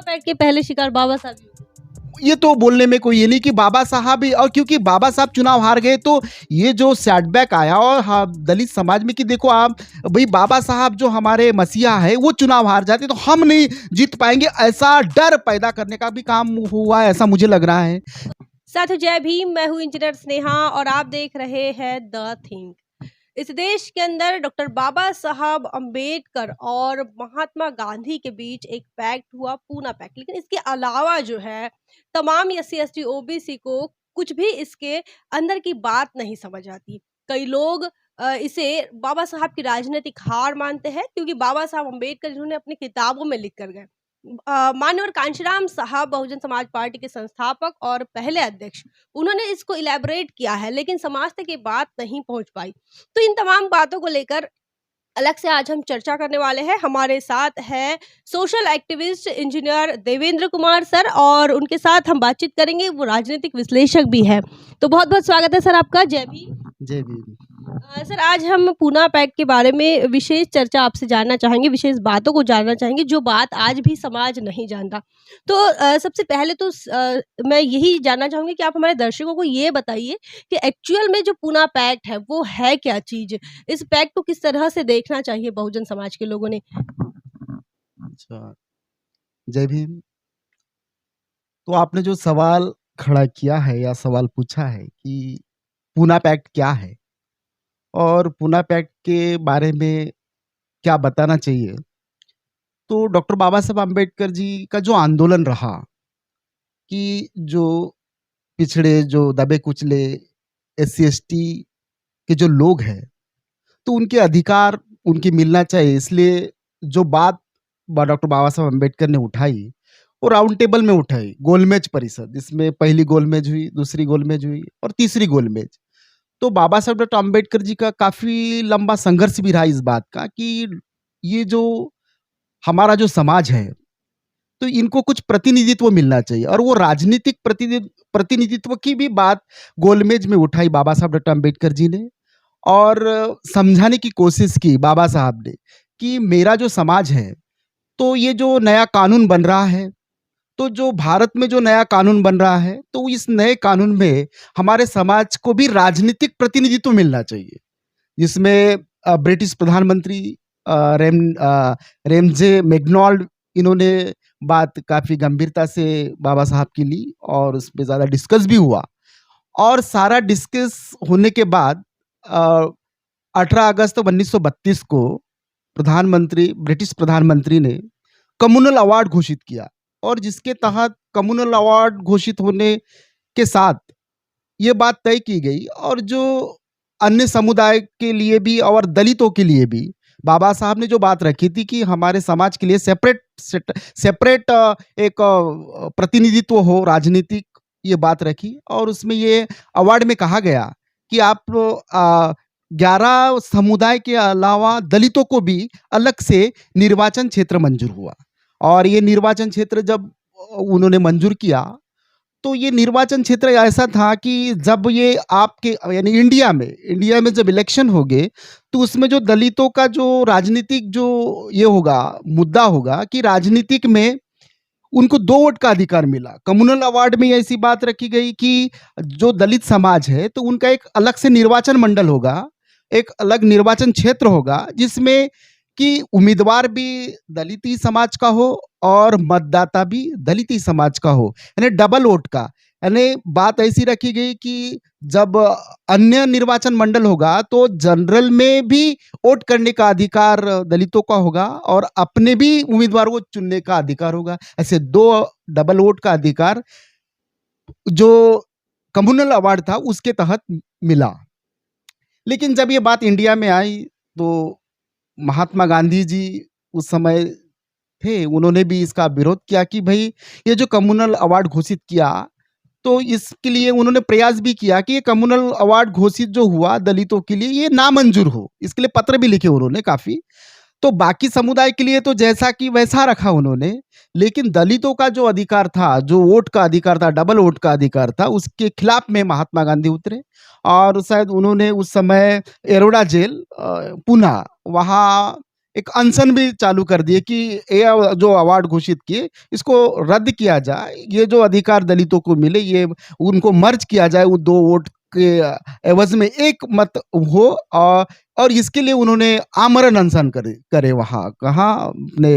Pact के पहले शिकार बाबा साहब ही हुए। ये तो बोलने में कोई ये नहीं कि बाबा साहब ही, और क्योंकि बाबा साहब चुनाव हार गए तो ये जो सेटबैक आया और हाँ, दलित समाज में कि देखो आप भाई बाबा साहब जो हमारे मसीहा है वो चुनाव हार जाते तो हम नहीं जीत पाएंगे, ऐसा डर पैदा करने का भी काम हुआ है, ऐसा मुझे लग रहा है। साथियों जय भीम, मैं हूँ इंजीनियर स्नेहा और आप देख रहे हैं द थिंक। इस देश के अंदर डॉक्टर बाबा साहब अंबेडकर और महात्मा गांधी के बीच एक पैक्ट हुआ, पूना पैक्ट। लेकिन इसके अलावा जो है तमाम एससी एसटी ओबीसी को कुछ भी इसके अंदर की बात नहीं समझ आती। कई लोग इसे बाबा साहब की राजनीतिक हार मानते हैं क्योंकि बाबा साहब अंबेडकर जिन्होंने अपनी किताबों में लिख कर गए। मान्यवर कांशीराम साहब बहुजन समाज पार्टी के संस्थापक और पहले अध्यक्ष, उन्होंने इसको इलैबोरेट किया है लेकिन समाज तक ये बात नहीं पहुंच पाई। तो इन तमाम बातों को लेकर अलग से आज हम चर्चा करने वाले हैं। हमारे साथ है social activist engineer Devendra Kumar sir और उनके साथ हम बातचीत करेंगे, वो राजनीतिक विश्लेषक भी है। तो बहुत बहुत स्वागत है सर आपका। जय भीम। जय भीम। सर आज हम पूना पैक्ट के बारे में विशेष चर्चा आपसे जानना चाहेंगे, विशेष बातों को जानना चाहेंगे जो बात आज भी समाज नहीं जानता। तो सबसे पहले तो मैं यही जानना चाहूंगी कि आप हमारे दर्शकों को ये बताइए कि एक्चुअल में जो पूना पैक्ट है वो है क्या चीज, इस पैक्ट को किस तरह से देखना चाहिए बहुजन समाज के लोगों ने। अच्छा, जय भीम। तो आपने जो सवाल खड़ा किया है या सवाल पूछा है कि पूना पैक्ट क्या है और पूना पैक्ट के बारे में क्या बताना चाहिए, तो डॉक्टर बाबा साहब आम्बेडकर जी का जो आंदोलन रहा कि जो पिछड़े, जो दबे कुचले एससी एसटी के जो लोग हैं तो उनके अधिकार उनकी मिलना चाहिए, इसलिए जो बात डॉक्टर बाबा साहब आम्बेडकर ने उठाई वो राउंड टेबल में उठाई, गोलमेज परिषद, इसमें पहली गोलमेज हुई, दूसरी गोलमेज हुई और तीसरी गोलमेज। तो बाबा साहब डॉक्टर अम्बेडकर जी का काफी लंबा संघर्ष भी रहा इस बात का कि ये जो हमारा जो समाज है तो इनको कुछ प्रतिनिधित्व मिलना चाहिए, और वो राजनीतिक प्रतिनिधित्व की भी बात गोलमेज में उठाई बाबा साहब डॉक्टर अम्बेडकर जी ने और समझाने की कोशिश की बाबा साहब ने कि मेरा जो समाज है तो ये जो नया कानून बन रहा है, तो जो भारत में जो नया कानून बन रहा है तो इस नए कानून में हमारे समाज को भी राजनीतिक प्रतिनिधित्व मिलना चाहिए, जिसमें ब्रिटिश प्रधानमंत्री रेमजे मैकडॉनल्ड, इन्होंने बात काफी गंभीरता से बाबा साहब की ली और उस पर ज्यादा डिस्कस भी हुआ। और सारा डिस्कस होने के बाद 18 अगस्त 1932 को ब्रिटिश प्रधानमंत्री ने कम्युनल अवार्ड घोषित किया, और जिसके तहत कम्युनल अवार्ड घोषित होने के साथ ये बात तय की गई, और जो अन्य समुदाय के लिए भी और दलितों के लिए भी बाबा साहब ने जो बात रखी थी कि हमारे समाज के लिए सेपरेट एक प्रतिनिधित्व हो राजनीतिक, ये बात रखी। और उसमें ये अवार्ड में कहा गया कि आप 11 समुदाय के अलावा दलितों को भी अलग से निर्वाचन क्षेत्र मंजूर हुआ, और ये निर्वाचन क्षेत्र जब उन्होंने मंजूर किया तो ये निर्वाचन क्षेत्र ऐसा था कि जब ये आपके यानी इंडिया में जब इलेक्शन हो गए तो उसमें जो दलितों का जो राजनीतिक जो ये होगा, मुद्दा होगा कि राजनीतिक में उनको 2 वोट का अधिकार मिला। कम्युनल अवार्ड में ऐसी बात रखी गई कि जो दलित समाज है तो उनका एक अलग से निर्वाचन मंडल होगा, एक अलग निर्वाचन क्षेत्र होगा, जिसमें कि उम्मीदवार भी दलिती समाज का हो और मतदाता भी दलिती समाज का हो, यानी डबल वोट का। यानी बात ऐसी रखी गई कि जब अन्य निर्वाचन मंडल होगा तो जनरल में भी वोट करने का अधिकार दलितों का होगा और अपने भी उम्मीदवार को चुनने का अधिकार होगा। ऐसे 2 डबल वोट का अधिकार जो कम्युनल अवार्ड था उसके तहत मिला। लेकिन जब ये बात इंडिया में आई तो महात्मा गांधी जी उस समय थे, उन्होंने भी इसका विरोध किया कि भाई ये जो कम्युनल अवार्ड घोषित किया, तो इसके लिए उन्होंने प्रयास भी किया कि ये कम्युनल अवार्ड घोषित जो हुआ दलितों के लिए ये नामंजूर हो, इसके लिए पत्र भी लिखे उन्होंने काफी। तो बाकी समुदाय के लिए तो जैसा कि वैसा रखा उन्होंने, लेकिन दलितों का जो अधिकार था, जो वोट का अधिकार था, डबल वोट का अधिकार था, उसके खिलाफ में महात्मा गांधी उतरे और शायद उन्होंने उस समय एरोडा जेल पुणे, वहाँ एक अनशन भी चालू कर दिए कि ये जो अवार्ड घोषित किए इसको रद्द किया जाए, ये जो अधिकार दलितों को मिले ये उनको मर्ज किया जाए, वो 2 वोट के एवज़ में 1 मत हो। और इसके लिए उन्होंने आमरण अनशन करे वहाँ, कहाँ अपने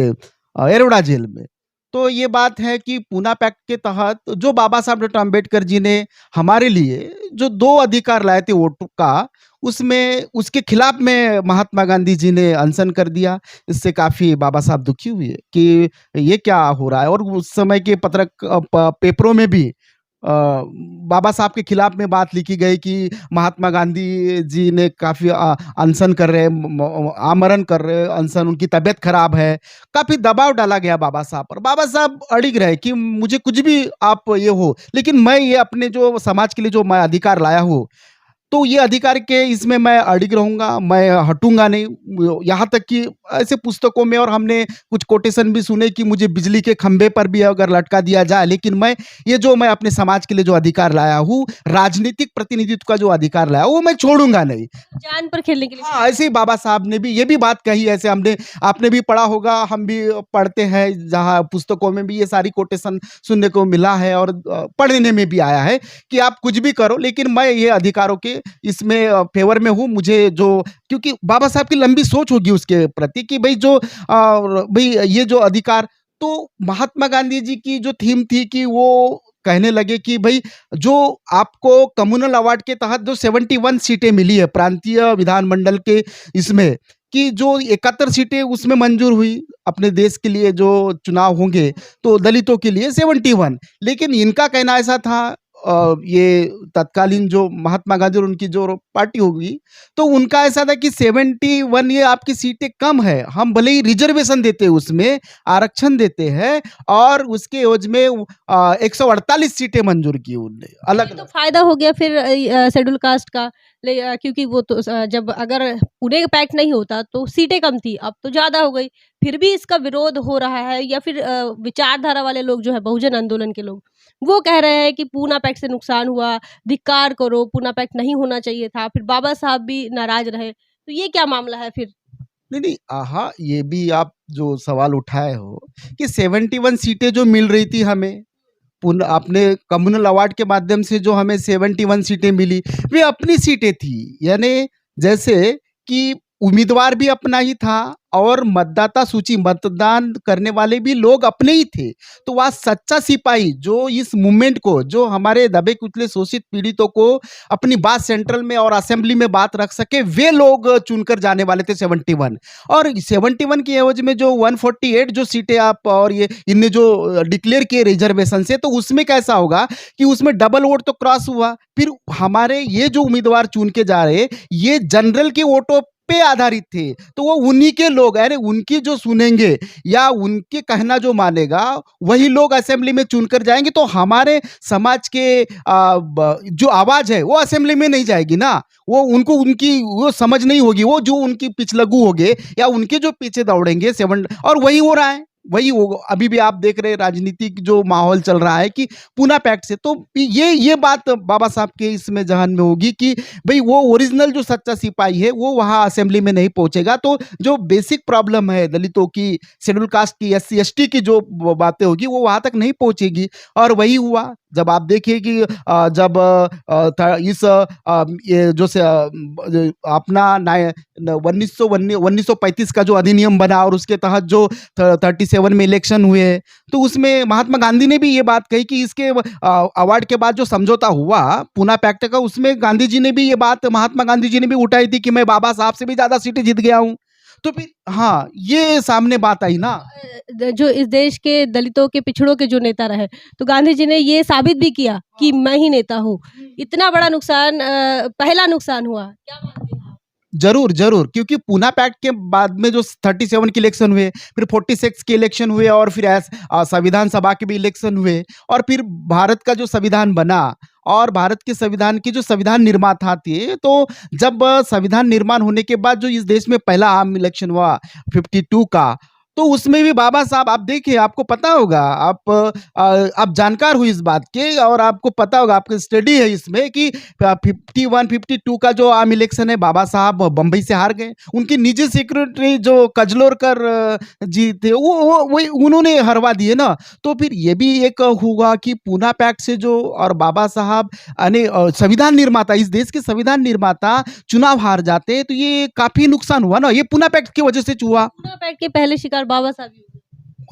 एरोडा जेल में। तो ये बात है कि पूना पैक्ट के तहत जो बाबा साहब डॉक्टर अम्बेडकर जी ने हमारे लिए जो 2 अधिकार लाए थे वोट का, उसमें उसके खिलाफ में महात्मा गांधी जी ने अनशन कर दिया। इससे काफ़ी बाबा साहब दुखी हुए कि ये क्या हो रहा है। और उस समय के पेपरों में भी बाबा साहब के खिलाफ में बात लिखी गई कि महात्मा गांधी जी ने काफ़ी अनशन कर रहे हैं, आमरण कर रहे हैं, अनशन, उनकी तबीयत खराब है। काफ़ी दबाव डाला गया बाबा साहब पर। बाबा साहब अड़िग रहे कि मुझे कुछ भी आप ये हो, लेकिन मैं ये अपने जो समाज के लिए जो मैं अधिकार लाया हूँ, तो ये अधिकार के इसमें मैं अडिग रहूँगा, मैं हटूँगा नहीं। यहाँ तक कि ऐसे पुस्तकों में और हमने कुछ कोटेशन भी सुने कि मुझे बिजली के खंभे पर भी अगर लटका दिया जाए, लेकिन मैं अपने समाज के लिए जो अधिकार लाया हूँ, राजनीतिक प्रतिनिधित्व का जो अधिकार लाया हूँ, वो मैं छोड़ूँगा नहीं। जान पर खेलने के लिए। हाँ, ऐसे ही बाबा साहब ने भी ये भी बात कही। ऐसे आपने भी पढ़ा होगा, हम भी पढ़ते हैं, जहाँ पुस्तकों में भी ये सारी कोटेशन सुनने को मिला है और पढ़ने में भी आया है कि आप कुछ भी करो, लेकिन मैं ये अधिकारों के इसमें फेवर में हूँ। मुझे जो, क्योंकि बाबा साहब की लंबी सोच होगी उसके प्रति कि भाई ये जो अधिकार, तो महात्मा गांधी जी की जो थीम थी कि वो कहने लगे कि भाई जो आपको कम्युनल अवार्ड के तहत जो 71 सीटें मिली है प्रांतीय विधानमंडल के इसमें, कि जो 71 सीटें उसमें मंजूर हुई अपने देश के लिए जो चुनाव होंगे, तो दलितों के लिए 71। लेकिन इनका कहना ऐसा था, ये तत्कालीन जो महात्मा गांधी और उनकी जो पार्टी होगी, तो उनका ऐसा था कि 71 ये आपकी सीटें कम है, हम भले ही रिजर्वेशन देते हैं, उसमें आरक्षण देते हैं, और उसके एवज में 148 सीटें मंजूर की उनने ये अलग तो अलग। फायदा हो गया फिर शेड्यूल कास्ट का। क्योंकि वो तो जब अगर पूरे पैक्ट नहीं होता तो सीटें कम थी, अब तो ज़्यादा हो गई। फिर भी इसका विरोध हो रहा है, या फिर विचारधारा वाले लोग जो है, बहुजन आंदोलन के लोग, वो कह रहे हैं कि पूना पैक्ट से नुकसान हुआ, धिक्कार करो, पूना पैक्ट नहीं होना चाहिए था। फिर बाबा साहब भी नाराज रहे। तो ये क्या मामला है फिर? नहीं, नहीं, ये भी आप जो सवाल उठाए हो कि 71 सीटें जो मिल रही थी हमें, अपने कम्युनल अवार्ड के माध्यम से जो हमें 71 सीटें मिली, वे अपनी सीटें थी। यानी जैसे कि उम्मीदवार भी अपना ही था और मतदाता सूची, मतदान करने वाले भी लोग अपने ही थे। तो वह सच्चा सिपाही जो इस मूवमेंट को, जो हमारे दबे कुचले शोषित पीड़ितों को अपनी बात सेंट्रल में और असेंबली में बात रख सके, वे लोग चुनकर जाने वाले थे 71। और 71 की एवज में जो 148 जो सीटें आप, और ये इनने जो डिक्लेयर किए रिजर्वेशन से, तो उसमें कैसा होगा कि उसमें डबल वोट तो क्रॉस हुआ। फिर हमारे ये जो उम्मीदवार चुन के जा रहे, ये जनरल के वोटों पे आधारित थे, तो वो उन्हीं के लोग, अरे उनकी जो सुनेंगे या उनके कहना जो मानेगा, वही लोग असेंबली में चुनकर जाएंगे। तो हमारे समाज के जो आवाज है वो असेंबली में नहीं जाएगी ना, वो उनको उनकी वो समझ नहीं होगी, वो जो उनकी पिछलग्गू होंगे या उनके जो पीछे दौड़ेंगे 7। और वही हो रहा है, वही होगा। अभी भी आप देख रहे हैं राजनीतिक जो माहौल चल रहा है कि पूना पैक्ट से, तो ये बात बाबा साहब के इसमें जहन में होगी कि भाई वो ओरिजिनल जो सच्चा सिपाही है वो वहाँ असेंबली में नहीं पहुंचेगा। तो जो बेसिक प्रॉब्लम है दलितों की, शेड्यूल कास्ट की, SC ST की जो बातें होगी, वो वहाँ तक नहीं पहुंचेगी। और वही हुआ जब आप देखिए कि जब ये जो अपना 1935 का जो अधिनियम बना और उसके तहत जो 37 में इलेक्शन हुए, तो उसमें महात्मा गांधी ने भी ये बात कही कि इसके अवार्ड के बाद जो समझौता हुआ पूना पैक्ट का, उसमें गांधी जी ने भी ये बात, महात्मा गांधी जी ने भी उठाई थी कि मैं बाबा साहब से भी ज़्यादा सीटें जीत गया हूँ। तो फिर हाँ, ये सामने बात आई ना। जो इस देश के दलितों के, पिछड़ों के जो नेता रहे, तो गांधी जी ने ये साबित भी किया कि मैं ही नेता हूँ। इतना बड़ा नुकसान, पहला नुकसान हुआ, क्या मानते हैं आप? जरूर, जरूर, क्योंकि पूना पैक्ट के बाद में जो 37 के इलेक्शन हुए, फिर 46 के इलेक्शन हुए, और फिर संविधान सभा के भी इलेक्शन हुए, और फिर भारत का जो संविधान बना, और भारत के संविधान की जो संविधान निर्माता थे, तो जब संविधान निर्माण होने के बाद जो इस देश में पहला आम इलेक्शन हुआ 52 का, तो तो उसमें भी बाबा साहब आप देखिए, आपको पता होगा, आप जानकार हो इस बात के, और आपको पता होगा, आपकी स्टडी है इसमें कि 51-52 का जो आम इलेक्शन है, बाबा साहब बम्बई से हार गए। उनकी निजी सेक्रेटरी जो कजलोरकर जी थे, वो उन्होंने हरवा दिए ना। तो फिर ये भी एक हुआ कि पूना पैक्ट से जो, और बाबा साहब यानी संविधान निर्माता, इस देश के संविधान निर्माता चुनाव हार जाते हैं, तो ये काफी नुकसान हुआ ना, ये पूना पैक्ट की वजह से हुआ। पूना पैक्ट के पहले शिकार बाबा साहब ही हुए।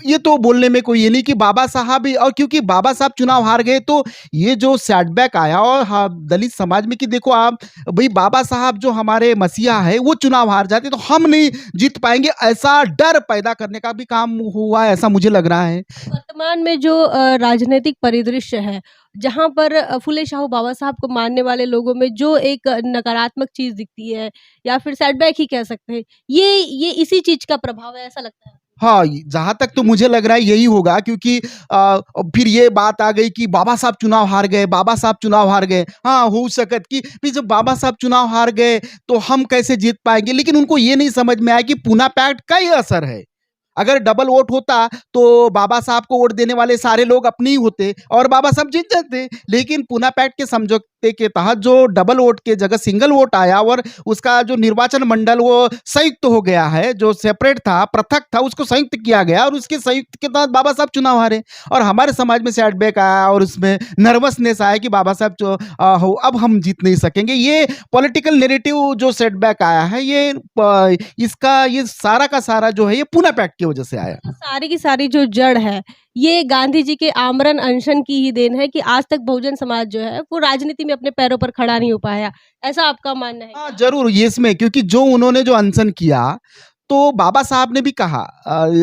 ये तो बोलने में कोई ये नहीं कि बाबा साहब ही, और क्योंकि बाबा साहब चुनाव हार गए तो ये जो सेटबैक आया और हाँ, दलित समाज में कि देखो आप, भाई बाबा साहब जो हमारे मसीहा है वो चुनाव हार जाते तो हम नहीं जीत पाएंगे, ऐसा डर पैदा करने का भी काम हुआ है, ऐसा मुझे लग रहा है। वर्तमान में जो राजनीतिक परिदृश्य है, जहाँ पर फूले शाहू बाबा साहब को मानने वाले लोगों में जो एक नकारात्मक चीज़ दिखती है या फिर सेटबैक ही कह सकते हैं, ये इसी चीज़ का प्रभाव है, ऐसा लगता है? हाँ, जहाँ तक तो मुझे लग रहा है यही होगा, क्योंकि फिर ये बात आ गई कि बाबा साहब चुनाव हार गए, बाबा साहब चुनाव हार गए। हाँ, हो सकत कि फिर जब बाबा साहब चुनाव हार गए तो हम कैसे जीत पाएँगे? लेकिन उनको ये नहीं समझ में आया कि पूना पैक्ट का ही असर है। अगर डबल वोट होता तो बाबा साहब को वोट देने वाले सारे लोग अपने ही होते और बाबा साहब जीत जाते। लेकिन पूना पैक्ट के समझौते के तहत जो डबल वोट के जगह सिंगल वोट आया और उसका जो निर्वाचन मंडल वो संयुक्त हो गया है, जो सेपरेट था, पृथक था, उसको संयुक्त किया गया और उसके संयुक्त के तहत बाबा साहब चुनाव हारे। और हमारे समाज में सेटबैक आया और उसमें नर्वसनेस आया कि बाबा साहब हो अब हम जीत नहीं सकेंगे। ये पॉलिटिकल नैरेटिव जो सेटबैक आया है, ये सारा का सारा जो है ये पूना पैक्ट की वजह से आया। तो सारी की सारी जो जड़ है, ये गांधी जी के आमरण अनशन की ही देन है कि आज तक बहुजन समाज जो है वो राजनीति में अपने पैरों पर खड़ा नहीं हो पाया। ऐसा आपका मानना है हाँ, क्या? ज़रूर, ये इसमें क्योंकि जो उन्होंने जो अनशन किया, तो बाबा साहब ने भी कहा,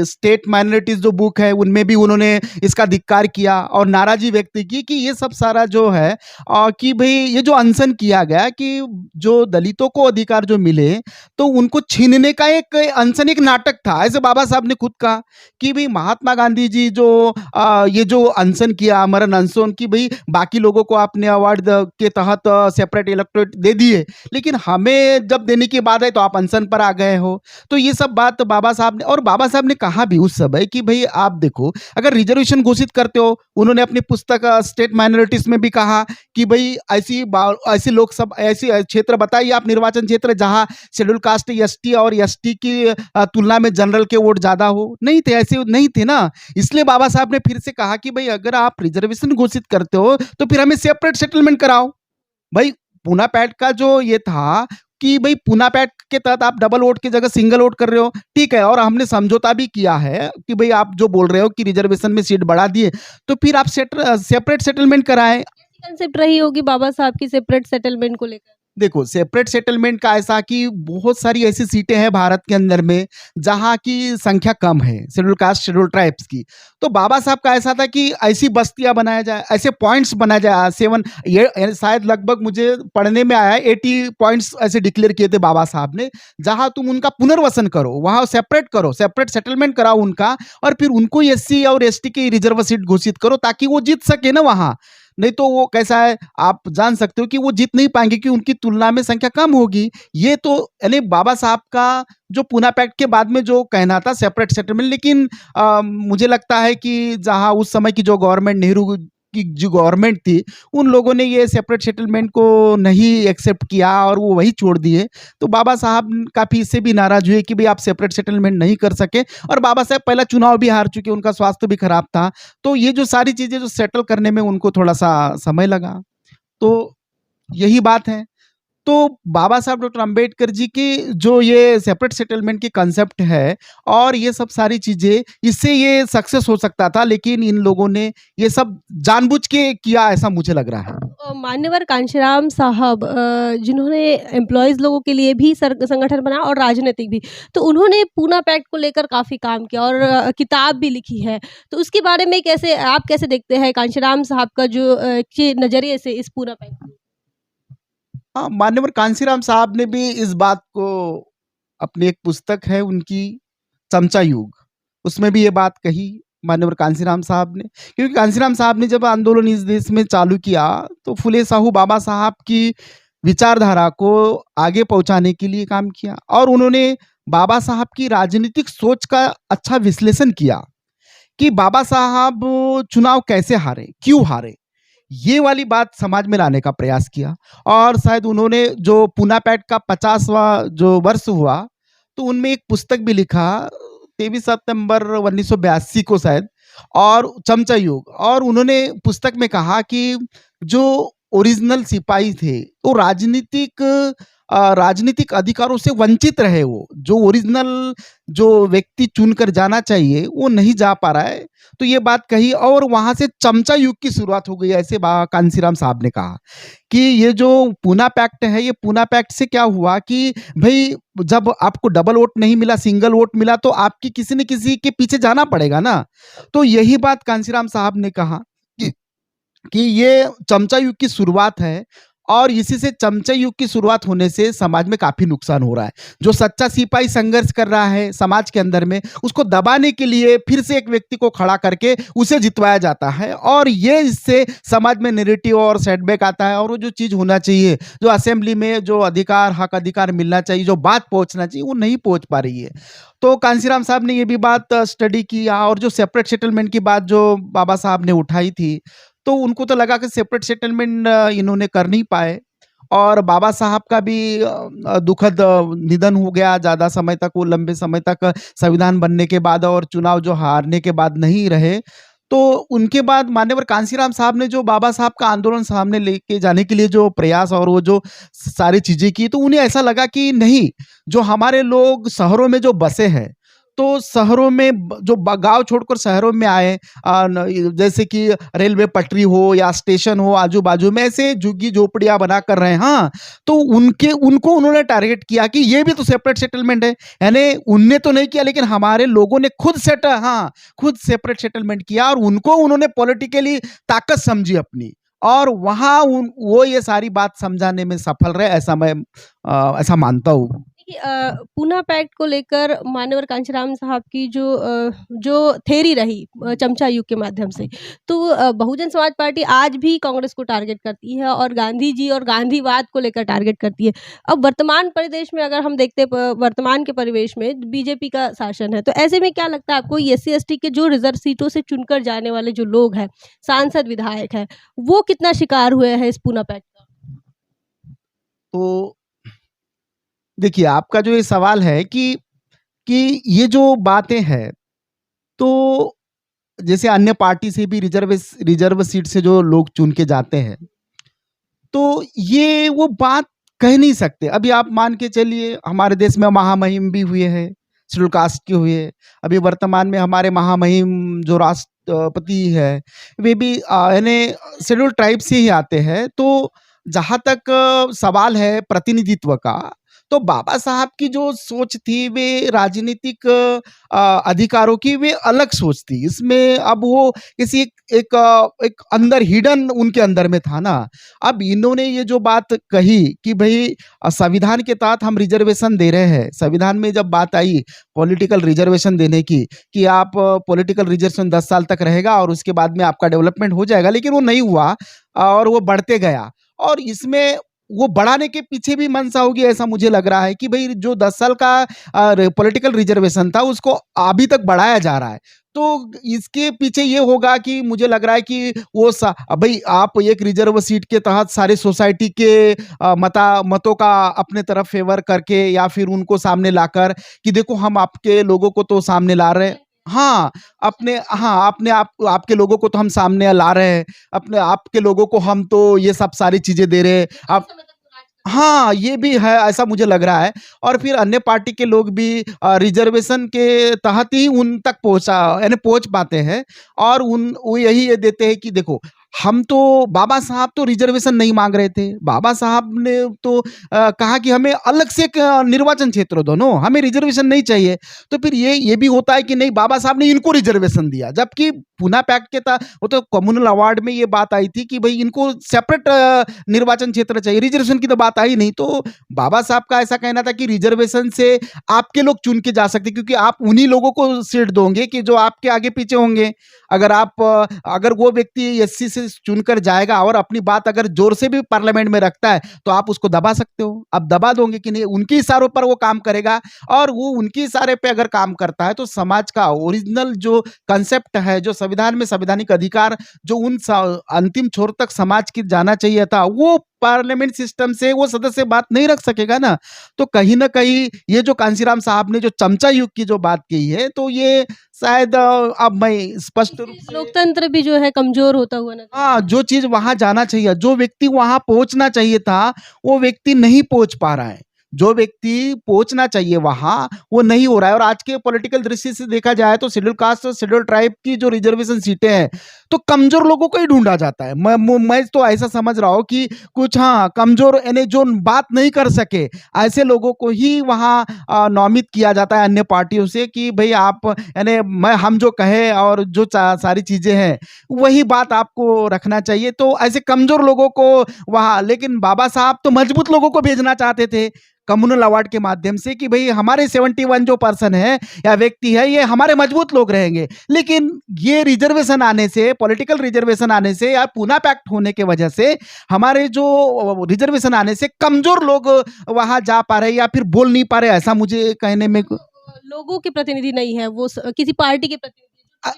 स्टेट माइनॉरिटीज़ जो बुक है, उनमें भी उन्होंने इसका धिक्कार किया और नाराज़ी व्यक्त की कि ये सब सारा जो है कि भई ये जो अनशन किया गया कि जो दलितों को अधिकार जो मिले, तो उनको छीनने का एक अनशन एक नाटक था। ऐसे बाबा साहब ने खुद कहा कि भई महात्मा गांधी जी जो ये जो अनशन किया, आमरण अनशन, कि भई बाकी लोगों को आपने अवार्ड के तहत सेपरेट इलेक्टोरेट दे दिए, लेकिन हमें जब देने की बात है तो आप अनशन पर आ गए हो। तो ये सब बात बाबा साहब ने, और बाबा साहब ने कहा भी उस समय कि भई आप देखो, अगर रिजर्वेशन घोषित करते हो, उन्होंने अपनी पुस्तक स्टेट माइनॉरिटीज़ में भी कहा कि भई ऐसी लोकसभा, ऐसी क्षेत्र बताइए आप, निर्वाचन क्षेत्र जहाँ शेड्यूल कास्ट, एसटी और एसटी की तुलना में जनरल के वोट ज़्यादा हो। नहीं थे, ऐसे नहीं थे ना। इसलिए बाबा साहब ने फिर से कहा कि भई अगर आप रिजर्वेशन घोषित करते हो तो फिर हमें सेपरेट सेटलमेंट कराओ। भाई पूना पैक्ट का जो ये था कि भाई पूना पैक्ट के तहत आप डबल वोट की जगह सिंगल वोट कर रहे हो, ठीक है, और हमने समझौता भी किया है कि भाई आप जो बोल रहे हो कि रिजर्वेशन में सीट बढ़ा दिए, तो फिर आप सेपरेट सेटलमेंट कराएं। कैसी कंसेप्ट रही होगी बाबा साहब की सेपरेट सेटलमेंट को लेकर? देखो, सेपरेट सेटलमेंट का ऐसा कि बहुत सारी ऐसी सीटें हैं भारत के अंदर में जहाँ की संख्या कम है, शेड्यूल कास्ट, शेड्यूल ट्राइब्स की। तो बाबा साहब का ऐसा था कि ऐसी बस्तियां बनाया जाए, ऐसे पॉइंट्स बनाया जाए, 7 ये शायद लगभग मुझे पढ़ने में आया 80 पॉइंट्स ऐसे डिक्लेयर किए थे बाबा साहब ने, जहाँ तुम उनका पुनर्वसन करो, वहाँ सेपरेट करो, सेपरेट सेटलमेंट कराओ उनका, और फिर उनको एससी और एसटी की रिजर्व सीट घोषित करो ताकि वो जीत सके ना वहाँ। नहीं तो वो कैसा है, आप जान सकते हो कि वो जीत नहीं पाएंगे कि उनकी तुलना में संख्या कम होगी। ये तो यानी बाबा साहब का जो पूना पैक्ट के बाद में जो कहना था सेपरेट सेटलमेंट, लेकिन मुझे लगता है कि जहाँ उस समय की जो गवर्नमेंट, नेहरू की जो गवर्नमेंट थी, उन लोगों ने ये सेपरेट सेटलमेंट को नहीं एक्सेप्ट किया और वो वही छोड़ दिए। तो बाबा साहब काफ़ी इससे भी नाराज़ हुए कि भाई आप सेपरेट सेटलमेंट नहीं कर सके, और बाबा साहब पहला चुनाव भी हार चुके, उनका स्वास्थ्य भी खराब था। तो ये जो सारी चीज़ें जो सेटल करने में उनको थोड़ा-सा समय लगा। तो यही बात है। तो बाबा साहब डॉक्टर अंबेडकर जी की जो ये सेपरेट सेटलमेंट की कांसेप्ट है और ये सब सारी चीज़ें, इससे ये सक्सेस हो सकता था, लेकिन इन लोगों ने ये सब जानबूझ के किया, ऐसा मुझे लग रहा है। मान्यवर कांशीराम साहब जिन्होंने एम्प्लॉयज़ लोगों के लिए भी संगठन बनाया और राजनीतिक भी, तो उन्होंने पूना पैक्ट को लेकर काफ़ी काम किया और किताब भी लिखी है। तो उसके बारे में आप कैसे देखते हैं कांशीराम साहब का जो के नज़रिए से इस पूना पैक्ट को? हाँ, मान्यवर कांशीराम साहब ने भी इस बात को, अपनी एक पुस्तक है उनकी चमचा युग, उसमें भी ये बात कही मान्यवर कांशीराम साहब ने, क्योंकि कांशीराम साहब ने जब आंदोलन इस देश में चालू किया तो फुले साहू बाबा साहब की विचारधारा को आगे पहुंचाने के लिए काम किया, और उन्होंने बाबा साहब की राजनीतिक सोच का अच्छा विश्लेषण किया कि बाबा साहब चुनाव कैसे हारे, क्यों हारे, ये वाली बात समाज में लाने का प्रयास किया। और शायद उन्होंने जो पूना पैक्ट का 50वां जो वर्ष हुआ, तो उनमें एक पुस्तक भी लिखा 23 सितंबर 1982 को शायद, और चमचा युग। और उन्होंने पुस्तक में कहा कि जो ओरिजिनल सिपाही थे, वो राजनीतिक अधिकारों से वंचित रहे। वो जो ओरिजिनल जो व्यक्ति चुनकर जाना चाहिए, वो नहीं जा पा रहा है। तो ये बात कही और वहाँ से चमचा युग की शुरुआत हो गई, ऐसे कांसीराम साहब ने कहा कि ये जो पूना पैक्ट है, ये पूना पैक्ट से क्या हुआ कि भई जब आपको डबल वोट नहीं मिला, सिंगल वोट मिला, तो आपकी किसी न किसी के पीछे जाना पड़ेगा ना। तो यही बात कांसीराम साहब ने कहा कि ये चमचा युग की शुरुआत है, और इसी से चमचा युग की शुरुआत होने से समाज में काफ़ी नुकसान हो रहा है। जो सच्चा सिपाही संघर्ष कर रहा है समाज के अंदर में, उसको दबाने के लिए फिर से एक व्यक्ति को खड़ा करके उसे जितवाया जाता है, और ये इससे समाज में नैरेटिव और सेटबैक आता है। और वो जो चीज़ होना चाहिए, जो असेंबली में जो अधिकार, हक अधिकार मिलना चाहिए, जो बात पहुँचना चाहिए, वो नहीं पहुँच पा रही है। तो कांसीराम साहब ने ये भी बात स्टडी किया, और जो सेपरेट सेटलमेंट की बात जो बाबा साहब ने उठाई थी, तो उनको तो लगा कि सेपरेट सेटलमेंट इन्होंने कर नहीं पाए। और बाबा साहब का भी दुखद निधन हो गया। ज़्यादा समय तक, वो लंबे समय तक संविधान बनने के बाद और चुनाव जो हारने के बाद नहीं रहे। तो उनके बाद मान्यवर कांसीराम साहब ने जो बाबा साहब का आंदोलन सामने लेके जाने के लिए जो प्रयास और वो जो सारी चीज़ें की, तो उन्हें ऐसा लगा कि नहीं, जो हमारे लोग शहरों में जो बसे हैं, तो शहरों में जो गांव छोड़कर शहरों में आए, जैसे कि रेलवे पटरी हो या स्टेशन हो, आजू बाजू में ऐसे झुग्गी झोपड़ियां बना कर रहे हैं। हाँ, तो उनको उन्होंने टारगेट किया कि ये भी तो सेपरेट सेटलमेंट है। यानी उनने तो नहीं किया, लेकिन हमारे लोगों ने खुद सेपरेट सेटलमेंट किया, और उनको उन्होंने पॉलिटिकली ताकत समझी अपनी, और वहां वो ये सारी बात समझाने में सफल रहे, ऐसा मैं ऐसा मानता हूँ। देखिए, पूना पैक्ट को लेकर मान्यवर कांशीराम साहब की जो थ्योरी रही चमचा युग के माध्यम से, तो बहुजन समाज पार्टी आज भी कांग्रेस को टारगेट करती है और गांधी जी और गांधीवाद को लेकर टारगेट करती है। अब वर्तमान परिदेश में अगर हम देखते हैं, वर्तमान के परिवेश में बीजेपी का शासन है, तो ऐसे में क्या लगता है आपको, SC/ST के जो रिजर्व सीटों से चुनकर जाने वाले जो लोग हैं, सांसद विधायक हैं, वो कितना शिकार हुए हैं इस पूना पैक्ट का? तो देखिए, आपका जो ये सवाल है कि ये जो बातें हैं, तो जैसे अन्य पार्टी से भी रिजर्व सीट से जो लोग चुन के जाते हैं, तो ये वो बात कह नहीं सकते। अभी आप मान के चलिए, हमारे देश में महामहिम भी हुए हैं, शेड्यूल कास्ट के हुए। अभी वर्तमान में हमारे महामहिम जो राष्ट्रपति है, वे भी यानी शेड्यूल ट्राइब से ही आते हैं। तो जहाँ तक सवाल है प्रतिनिधित्व का, तो बाबा साहब की जो सोच थी, वे राजनीतिक अधिकारों की वे अलग सोच थी। इसमें अब वो किसी एक अंदर हिडन उनके अंदर में था ना। अब इन्होंने ये जो बात कही कि भई संविधान के तहत हम रिजर्वेशन दे रहे हैं। संविधान में जब बात आई पॉलिटिकल रिजर्वेशन देने की, कि आप पॉलिटिकल रिजर्वेशन 10 साल तक रहेगा और उसके बाद में आपका डेवलपमेंट हो जाएगा, लेकिन वो नहीं हुआ और वो बढ़ते गया। और इसमें वो बढ़ाने के पीछे भी मंशा होगी, ऐसा मुझे लग रहा है कि भई जो 10 साल का पॉलिटिकल रिजर्वेशन था, उसको अभी तक बढ़ाया जा रहा है। तो इसके पीछे ये होगा कि मुझे लग रहा है कि वो भई आप एक रिजर्व सीट के तहत सारे सोसाइटी के मतों का अपने तरफ फेवर करके, या फिर उनको सामने लाकर कि देखो हम आपके लोगों को तो सामने ला रहे हैं। हाँ, आपके लोगों को तो हम सामने ला रहे हैं, अपने आपके लोगों को हम तो ये सब सारी चीज़ें दे रहे हैं। आप हाँ, ये भी है, ऐसा मुझे लग रहा है। और फिर अन्य पार्टी के लोग भी रिजर्वेशन के तहत ही उन तक यानी पहुँच पाते हैं, और वो यही ये देते हैं कि देखो, हम तो बाबा साहब तो रिजर्वेशन नहीं माँग रहे थे। बाबा साहब ने तो कहा कि हमें अलग से एक निर्वाचन क्षेत्र दो, हमें रिजर्वेशन नहीं चाहिए। तो फिर ये भी होता है कि नहीं, बाबा साहब ने इनको रिजर्वेशन दिया, जबकि पूना पैक्ट के तहत वो तो कम्युनल अवार्ड में ये बात आई थी कि भाई इनको सेपरेट निर्वाचन क्षेत्र चाहिए, रिजर्वेशन की तो बात आई नहीं। तो बाबा साहब का ऐसा कहना था कि रिजर्वेशन से आपके लोग चुन के जा सकते, क्योंकि आप उन्हीं लोगों को सीट दोगे कि जो आपके आगे पीछे होंगे। अगर वो व्यक्ति एससी से चुनकर जाएगा और अपनी बात अगर जोर से भी पार्लियामेंट में रखता है तो आप उसको दबा सकते हो। आप दबा दोगे कि नहीं, उनके इशारों पर वो काम करेगा। और वो उनके इशारे पे अगर काम करता है तो समाज का ओरिजिनल जो कंसेप्ट है, जो संविधान में संवैधानिक अधिकार जो अंतिम छोर तक समाज की जाना चाहिए था, वो पार्लियामेंट सिस्टम से वो सदस्य बात नहीं रख सकेगा ना। तो कहीं ना कहीं ये जो कांशीराम साहब ने जो चमचा युग की जो बात कही है, तो ये शायद अब मैं स्पष्ट रूप से लोकतंत्र भी जो है कमजोर होता हुआ नजर हाँ, जो चीज वहां जाना चाहिए, जो व्यक्ति वहां पहुंचना चाहिए था, वो व्यक्ति नहीं पहुंच पा रहा है। जो व्यक्ति पहुंचना चाहिए वहां, वो नहीं हो रहा है। और आज के पॉलिटिकल दृष्टि से देखा जाए तो शेड्यूल कास्ट और शेड्यूल ट्राइब की जो रिजर्वेशन सीटें हैं, तो कमजोर लोगों को ही ढूंढा जाता है। मैं तो ऐसा समझ रहा हूँ कि कुछ हाँ कमजोर यानी जो बात नहीं कर सके, ऐसे लोगों को ही वहां नामित किया जाता है अन्य पार्टियों से कि भाई आप यानी हम जो कहे और जो सारी चीजें हैं वही बात आपको रखना चाहिए। तो ऐसे कमजोर लोगों को वहां, लेकिन बाबा साहब तो मजबूत लोगों को भेजना चाहते थे कम्युनल अवार्ड के माध्यम से कि भाई हमारे 71 जो पर्सन है या व्यक्ति है, ये हमारे मजबूत लोग रहेंगे। लेकिन ये रिजर्वेशन आने से, पॉलिटिकल रिजर्वेशन आने से या पूना पैक्ट होने के वजह से हमारे जो रिजर्वेशन आने से कमजोर लोग वहां जा पा रहे या फिर बोल नहीं पा रहे, ऐसा मुझे कहने में लोगों के प्रतिनिधि नहीं है, वो किसी पार्टी के प्रतिनिधि।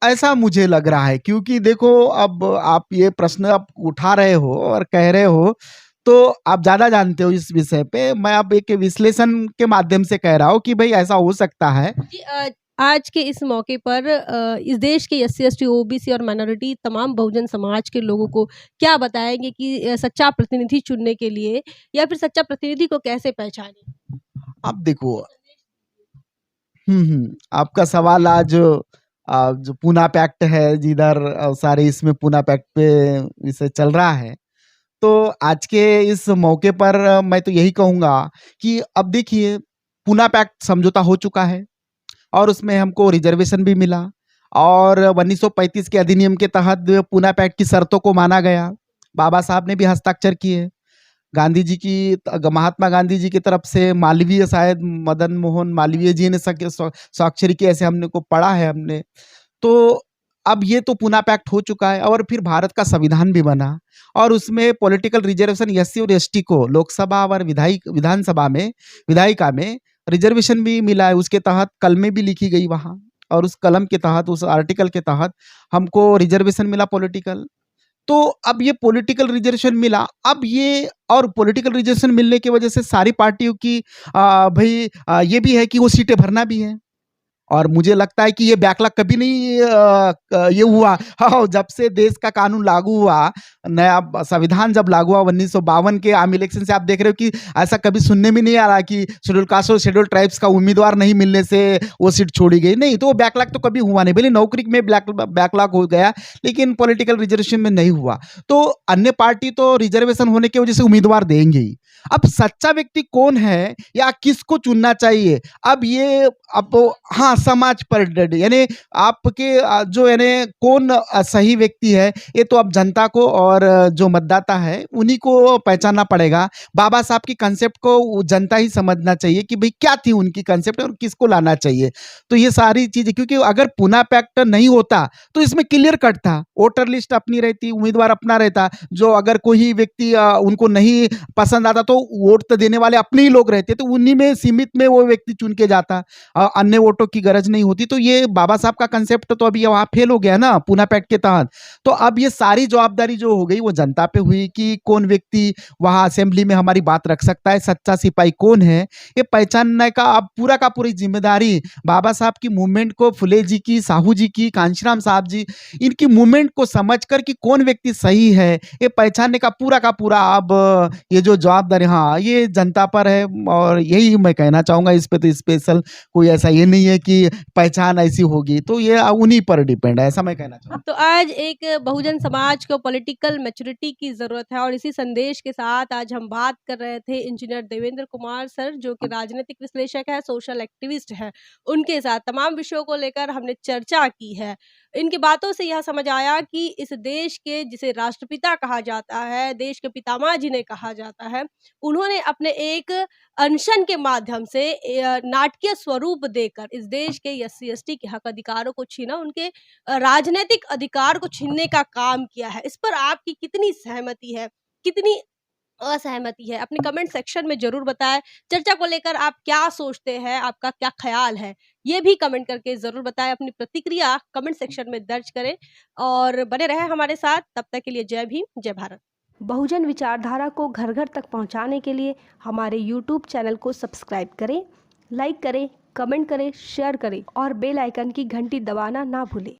ऐसा मुझे लग रहा है। क्योंकि देखो, अब आप ये प्रश्न आप उठा रहे हो और कह रहे हो, तो आप ज्यादा जानते हो इस विषय पे। मैं अब एक विश्लेषण के माध्यम से कह रहा हूँ कि भाई ऐसा हो सकता है। जी, आज के इस मौके पर इस देश के एससी एसटी ओबीसी और माइनॉरिटी तमाम बहुजन समाज के लोगों को क्या बताएंगे कि सच्चा प्रतिनिधि चुनने के लिए या फिर सच्चा प्रतिनिधि को कैसे पहचाने? अब देखो, आपका सवाल आज जो पूना पैक्ट है जिधर सारे इसमें पूना पैक्ट पे विषय चल रहा है, तो आज के इस मौके पर मैं तो यही कहूंगा कि अब देखिए, पूना पैक्ट समझौता हो चुका है और उसमें हमको रिजर्वेशन भी मिला और 1935 के अधिनियम के तहत पूना पैक्ट की शर्तों को माना गया। बाबा साहब ने भी हस्ताक्षर किए। गांधी जी की, महात्मा गांधी जी की तरफ से मालवीय, शायद मदन मोहन मालवीय जी ने स्वाक्षरी की, ऐसे हमने को पढ़ा है हमने। तो अब ये तो पूना पैक्ट हो चुका है और फिर भारत का संविधान भी बना और उसमें पॉलिटिकल रिजर्वेशन एससी और एसटी को लोकसभा और विधानसभा में, विधायिका में रिजर्वेशन भी मिला है। उसके तहत कलमें भी लिखी गई वहां और उस कलम के तहत, उस आर्टिकल के तहत हमको रिजर्वेशन मिला पॉलिटिकल। तो अब ये पॉलिटिकल रिजर्वेशन मिला, अब ये और पॉलिटिकल रिजर्वेशन मिलने की वजह से सारी पार्टियों की भाई ये भी है कि वो सीटें भरना भी है। और मुझे लगता है कि ये बैकलॉग कभी नहीं ये हुआ। हाँ, जब से देश का कानून लागू हुआ, नया संविधान जब लागू हुआ 1952 के आम इलेक्शन से, आप देख रहे हो कि ऐसा कभी सुनने में नहीं आ रहा कि शेड्यूल कास्ट और शेड्यूल ट्राइब्स का उम्मीदवार नहीं मिलने से वो सीट छोड़ी गई। नहीं, तो वो बैकलॉग तो कभी हुआ नहीं। भले नौकरी में बैकलॉग हो गया, लेकिन पॉलिटिकल रिजर्वेशन में नहीं हुआ। तो अन्य पार्टी तो रिजर्वेशन होने की वजह से उम्मीदवार देंगे ही। अब सच्चा व्यक्ति कौन है या किसको चुनना चाहिए, अब ये अब हाँ समाज पर यानी आपके जो यानी कौन सही व्यक्ति है, ये तो अब जनता को और जो मतदाता है उन्हीं को पहचानना पड़ेगा। बाबा साहब की कंसेप्ट को जनता ही समझना चाहिए कि भाई क्या थी उनकी कंसेप्ट और किसको लाना चाहिए। तो ये सारी चीजें, क्योंकि अगर पूना पैक्ट नहीं होता तो इसमें क्लियर कट था, वोटर लिस्ट अपनी रहती, उम्मीदवार अपना रहता। जो अगर कोई व्यक्ति उनको नहीं पसंद आता तो वोट तो देने वाले अपने ही लोग रहते, तो उन्हीं में सीमित में वो व्यक्ति चुन के जाता, अन्य वोटों की गरज नहीं होती। तो ये बाबा साहब का कंसेप्ट तो अभी वहां फेल हो गया ना पूना पैक्ट के तहत। तो अब ये सारी जवाबदारी जो हो गई वो जनता पे हुई कि कौन व्यक्ति वहां असेंबली में हमारी बात रख सकता है, सच्चा सिपाही कौन है, ये पहचानने का अब पूरा का पूरी जिम्मेदारी बाबा साहब की मूवमेंट को, फुले जी की, साहू जी की, कांशीराम साहब जी, इनकी मूवमेंट को समझकर कि कौन व्यक्ति सही है, ये पहचानने का पूरा अब ये जो जवाबदारी, हाँ, ये जनता पर है। और यही मैं कहना चाहूंगा, इस पे तो स्पेशल कोई ऐसा ये नहीं है कि पहचान ऐसी होगी, तो ये उन्हीं पर डिपेंड है, ऐसा मैं कहना चाहूंगा। तो आज एक बहुजन समाज को पॉलिटिकल मैच्योरिटी की जरूरत है और इसी संदेश के साथ आज हम बात कर रहे थे इंजीनियर देवेंद्र कुमार सर, जो कि राजनीतिक विश्लेषक है, सोशल एक्टिविस्ट है। उनके साथ तमाम विषयों को लेकर हमने चर्चा की है। इनकी बातों से यह समझ आया कि इस देश के जिसे राष्ट्रपिता कहा जाता है, देश के पितामह जिन्हें कहा जाता है, उन्होंने अपने एक अनशन के माध्यम से नाटकीय स्वरूप देकर इस देश के एससी एसटी के हक अधिकारों को छीना, उनके राजनीतिक अधिकार को छीनने का काम किया है। इस पर आपकी कितनी सहमति है? कितनी असहमति है? अपने कमेंट सेक्शन में ज़रूर बताएँ। चर्चा को लेकर आप क्या सोचते हैं? आपका क्या ख़्याल है? ये भी कमेंट करके ज़रूर बताएँ। अपनी प्रतिक्रिया कमेंट सेक्शन में दर्ज करें और बने रहें हमारे साथ। तब तक के लिए जय भीम, जय भारत। बहुजन विचारधारा को घर-घर तक पहुँचाने के लिए हमारे यूट्यूब चैनल को सब्सक्राइब करें, लाइक करें, कमेंट करें, शेयर करें और बेल आइकन की घंटी दबाना ना भूलें।